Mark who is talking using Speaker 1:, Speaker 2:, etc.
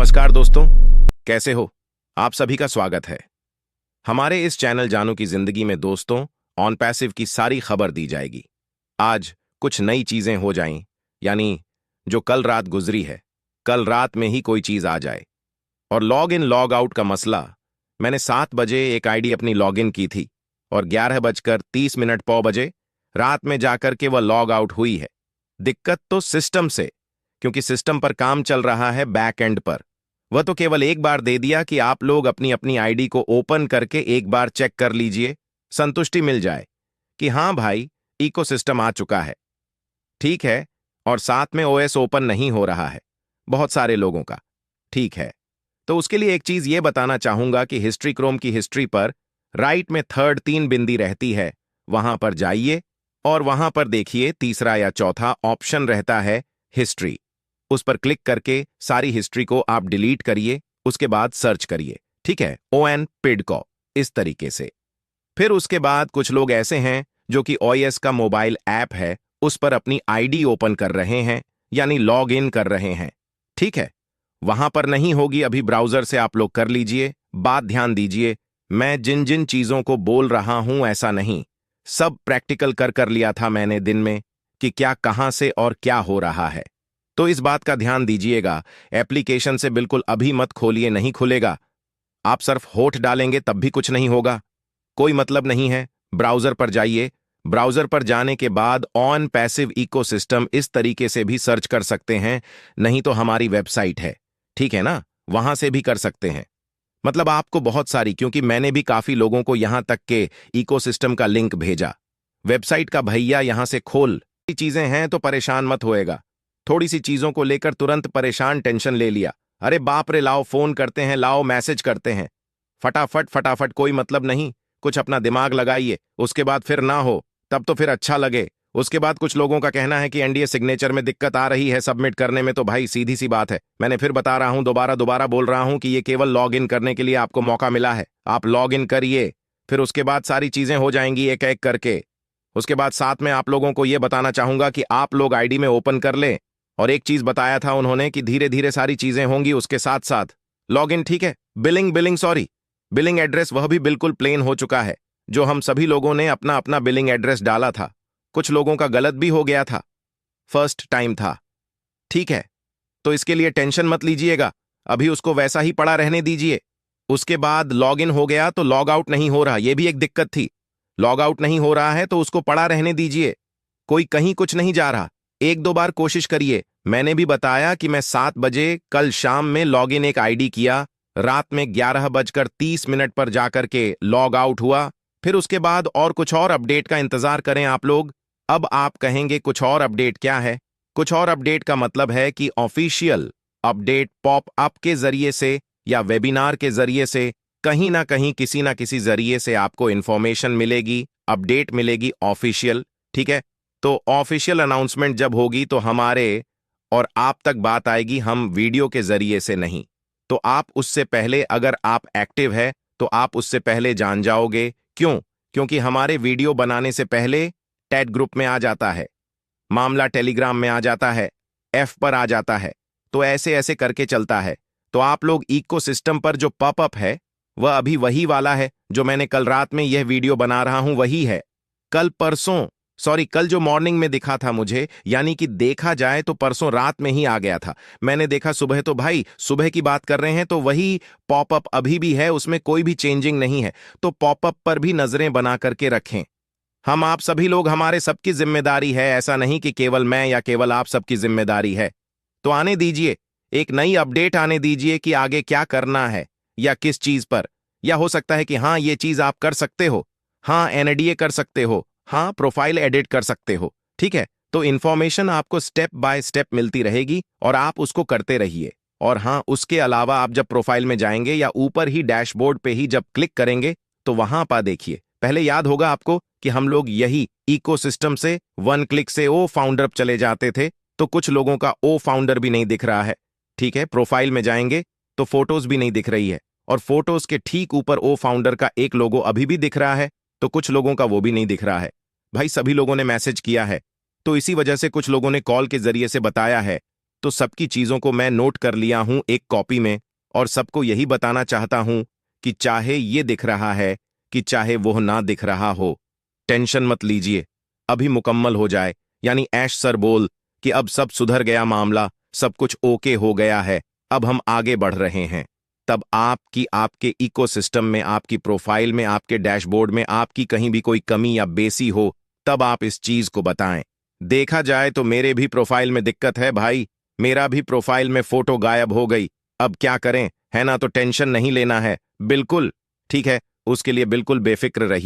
Speaker 1: नमस्कार दोस्तों, कैसे हो? आप सभी का स्वागत है। हमारे इस चैनल जानू की जिंदगी में दोस्तों ऑन पैसिव की सारी खबर दी जाएगी। आज कुछ नई चीजें हो जाएं, यानी जो कल रात गुजरी है, कल रात में ही कोई चीज आ जाए। और लॉग इन लॉग आउट का मसला, मैंने 7 बजे एक आईडी अपनी लॉग इन की थी और 11:30 पौ बजे रात में जाकर के वह लॉग आउट हुई है। दिक्कत तो सिस्टम से, क्योंकि सिस्टम पर काम चल रहा है बैक एंड पर। वह तो केवल एक बार दे दिया कि आप लोग अपनी अपनी आईडी को ओपन करके एक बार चेक कर लीजिए, संतुष्टि मिल जाए कि हां भाई इकोसिस्टम आ चुका है। ठीक है, और साथ में ओएस ओपन नहीं हो रहा है बहुत सारे लोगों का। ठीक है, तो उसके लिए एक चीज ये बताना चाहूंगा कि हिस्ट्री क्रोम की हिस्ट्री पर राइट में थर्ड 3 बिंदी रहती है, वहां पर जाइए और वहां पर देखिए तीसरा या चौथा ऑप्शन रहता है हिस्ट्री। उस पर क्लिक करके सारी हिस्ट्री को आप डिलीट करिए, उसके बाद सर्च करिए। ठीक है, ON PIDCO इस तरीके से। फिर उसके बाद कुछ लोग ऐसे हैं जो कि OS का मोबाइल ऐप है, उस पर अपनी आईडी ओपन कर रहे हैं, यानी लॉग इन कर रहे हैं। ठीक है, वहां पर नहीं होगी, अभी ब्राउजर से आप लोग कर लीजिए। बात ध्यान दीजिए, मैं जिन जिन चीजों को बोल रहा हूं ऐसा नहीं, सब प्रैक्टिकल कर लिया था मैंने दिन में कि क्या कहां से और क्या हो रहा है। तो इस बात का ध्यान दीजिएगा, एप्लीकेशन से बिल्कुल अभी मत खोलिए, नहीं खुलेगा। आप सिर्फ होठ डालेंगे तब भी कुछ नहीं होगा, कोई मतलब नहीं है। ब्राउजर पर जाइए, ब्राउजर पर जाने के बाद ऑन पैसिव इकोसिस्टम इस तरीके से भी सर्च कर सकते हैं, नहीं तो हमारी वेबसाइट है, ठीक है ना, वहां से भी कर सकते हैं। मतलब आपको बहुत सारी, क्योंकि मैंने भी काफी लोगों को यहां तक के इकोसिस्टम का लिंक भेजा। वेबसाइट का भैया यहां से खोल, चीजें हैं तो परेशान मत होएगा। थोड़ी सी चीजों को लेकर तुरंत परेशान, टेंशन ले लिया, अरे बाप रे, लाओ फोन करते हैं, लाओ मैसेज करते हैं, फटाफट फटाफट, कोई मतलब नहीं। कुछ अपना दिमाग लगाइए, उसके बाद फिर ना हो तब तो फिर अच्छा लगे। उसके बाद कुछ लोगों का कहना है कि एनडीए सिग्नेचर में दिक्कत आ रही है सबमिट करने में, तो भाई सीधी सी बात है, मैंने फिर बता रहा हूं, दोबारा बोल रहा हूं कि ये केवल लॉग इन करने के लिए आपको मौका मिला है। आप लॉग इन करिए, फिर उसके बाद सारी चीजें हो जाएंगी एक एक करके। उसके बाद साथ में आप लोगों को यह बताना चाहूंगा कि आप लोग आईडी में ओपन कर ले, और एक चीज बताया था उन्होंने कि धीरे धीरे सारी चीजें होंगी उसके साथ साथ लॉग इन। ठीक है, बिलिंग एड्रेस वह भी बिल्कुल प्लेन हो चुका है, जो हम सभी लोगों ने अपना अपना बिलिंग एड्रेस डाला था। कुछ लोगों का गलत भी हो गया था, फर्स्ट टाइम था। ठीक है, तो इसके लिए टेंशन मत लीजिएगा, अभी उसको वैसा ही पड़ा रहने दीजिए। उसके बाद लॉग इन हो गया तो लॉग आउट नहीं हो रहा, यह भी एक दिक्कत थी। लॉग आउट नहीं हो रहा है तो उसको पड़ा रहने दीजिए, कोई कहीं कुछ नहीं जा रहा। 1-2 बार कोशिश करिए। मैंने भी बताया कि मैं 7 बजे कल शाम में लॉग इन एक आईडी किया, रात में 11:30 पर जाकर के लॉग आउट हुआ। फिर उसके बाद और कुछ और अपडेट का इंतजार करें आप लोग। अब आप कहेंगे कुछ और अपडेट क्या है? कुछ और अपडेट का मतलब है कि ऑफिशियल अपडेट पॉप अप के जरिए से या वेबिनार के जरिए से कहीं ना कहीं किसी ना किसी जरिए से आपको इंफॉर्मेशन मिलेगी, अपडेट मिलेगी ऑफिशियल। ठीक है, तो ऑफिशियल अनाउंसमेंट जब होगी तो हमारे और आप तक बात आएगी, हम वीडियो के जरिए से नहीं। तो आप उससे पहले, अगर आप एक्टिव है तो आप उससे पहले जान जाओगे। क्यों? क्योंकि हमारे वीडियो बनाने से पहले टैट ग्रुप में आ जाता है, मामला टेलीग्राम में आ जाता है, एफ पर आ जाता है, तो ऐसे ऐसे करके चलता है। तो आप लोग इकोसिस्टम पर जो पॉपअप है वह अभी वही वाला है जो मैंने कल रात में यह वीडियो बना रहा हूं, वही है। कल जो मॉर्निंग में दिखा था मुझे, यानी कि देखा जाए तो परसों रात में ही आ गया था। मैंने देखा सुबह, तो भाई सुबह की बात कर रहे हैं, तो वही पॉपअप अभी भी है, उसमें कोई भी चेंजिंग नहीं है। तो पॉपअप पर भी नजरें बना करके रखें। हम आप सभी लोग, हमारे सबकी जिम्मेदारी है, ऐसा नहीं कि केवल मैं या केवल आप सबकी जिम्मेदारी है। तो आने दीजिए, एक नई अपडेट आने दीजिए कि आगे क्या करना है या किस चीज पर। या हो सकता है कि हाँ ये चीज आप कर सकते हो, हाँ एनडीए कर सकते हो, हाँ प्रोफाइल एडिट कर सकते हो। ठीक है, तो इंफॉर्मेशन आपको स्टेप बाय स्टेप मिलती रहेगी और आप उसको करते रहिए। और हाँ, उसके अलावा आप जब प्रोफाइल में जाएंगे या ऊपर ही डैशबोर्ड पे ही जब क्लिक करेंगे तो वहां पर देखिए, पहले याद होगा आपको कि हम लोग यही इकोसिस्टम से 1 क्लिक से ओ फाउंडर चले जाते थे, तो कुछ लोगों का ओ फाउंडर भी नहीं दिख रहा है। ठीक है, प्रोफाइल में जाएंगे तो फोटोज भी नहीं दिख रही है, और फोटोज के ठीक ऊपर ओ फाउंडर का एक लोगो अभी भी दिख रहा है, तो कुछ लोगों का वो भी नहीं दिख रहा है। भाई सभी लोगों ने मैसेज किया है, तो इसी वजह से कुछ लोगों ने कॉल के जरिए से बताया है। तो सबकी चीजों को मैं नोट कर लिया हूं एक कॉपी में, और सबको यही बताना चाहता हूं कि चाहे ये दिख रहा है कि चाहे वो ना दिख रहा हो, टेंशन मत लीजिए, अभी मुकम्मल हो जाए। यानी ऐश सर बोल कि अब सब सुधर गया मामला, सब कुछ ओके हो गया है, अब हम आगे बढ़ रहे हैं। तब आपकी आपके इकोसिस्टम में, आपकी प्रोफाइल में, आपके डैशबोर्ड में आपकी कहीं भी कोई कमी या बेसी हो, तब आप इस चीज को बताएं। देखा जाए तो मेरे भी प्रोफाइल में दिक्कत है भाई, मेरा भी प्रोफाइल में फोटो गायब हो गई। अब क्या करें, है ना? तो टेंशन नहीं लेना है, बिल्कुल ठीक है, उसके लिए बिल्कुल बेफिक्र रहिए।